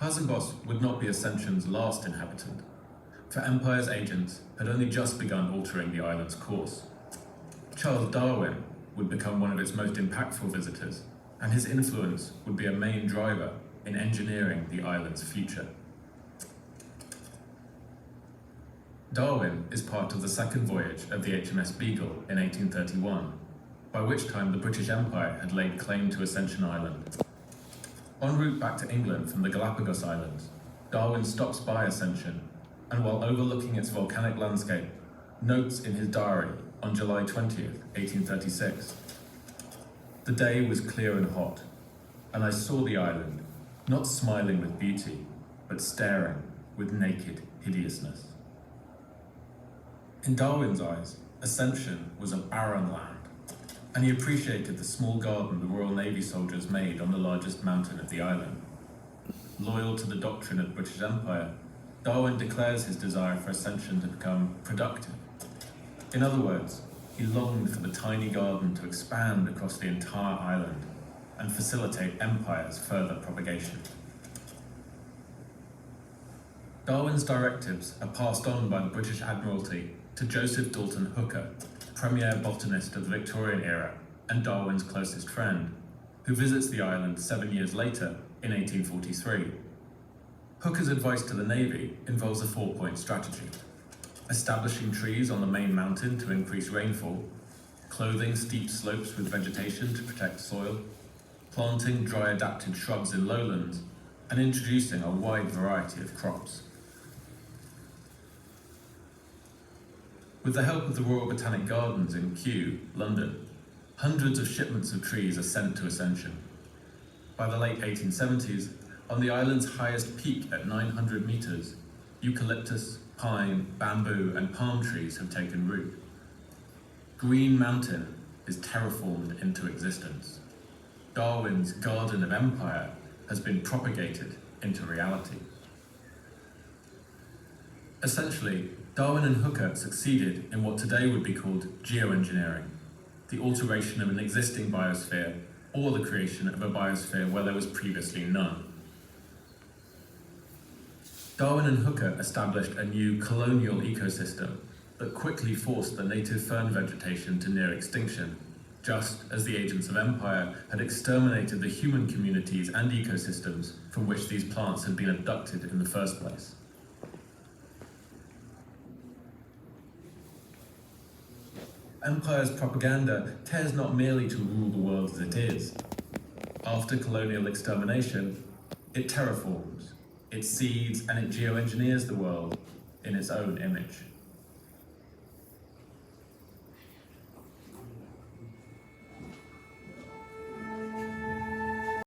Hasenbosch would not be Ascension's last inhabitant, for Empire's agents had only just begun altering the island's course. Charles Darwin would become one of its most impactful visitors, and his influence would be a main driver in engineering the island's future. Darwin is part of the second voyage of the HMS Beagle in 1831, by which time the British Empire had laid claim to Ascension Island. En route back to England from the Galapagos Islands, Darwin stops by Ascension, and while overlooking its volcanic landscape, notes in his diary on July 20th, 1836, "The day was clear and hot, and I saw the island, not smiling with beauty, but staring with naked hideousness." In Darwin's eyes, Ascension was a barren land, and he appreciated the small garden the Royal Navy soldiers made on the largest mountain of the island. Loyal to the doctrine of the British Empire, Darwin declares his desire for Ascension to become productive. In other words, he longed for the tiny garden to expand across the entire island and facilitate Empire's further propagation. Darwin's directives are passed on by the British Admiralty to Joseph Dalton Hooker, premier botanist of the Victorian era and Darwin's closest friend, who visits the island 7 years later in 1843. Hooker's advice to the Navy involves a four-point strategy: establishing trees on the main mountain to increase rainfall, clothing steep slopes with vegetation to protect soil, planting dry-adapted shrubs in lowlands, and introducing a wide variety of crops. With the help of the Royal Botanic Gardens in Kew, London, hundreds of shipments of trees are sent to Ascension. By the late 1870s, on the island's highest peak at 900 meters, eucalyptus, pine, bamboo, and palm trees have taken root. Green Mountain is terraformed into existence. Darwin's Garden of Empire has been propagated into reality. Essentially, Darwin and Hooker succeeded in what today would be called geoengineering, the alteration of an existing biosphere or the creation of a biosphere where there was previously none. Darwin and Hooker established a new colonial ecosystem that quickly forced the native fern vegetation to near extinction, just as the agents of empire had exterminated the human communities and ecosystems from which these plants had been abducted in the first place. Empire's propaganda cares not merely to rule the world as it is. After colonial extermination, it terraforms, it seeds and it geoengineers the world in its own image.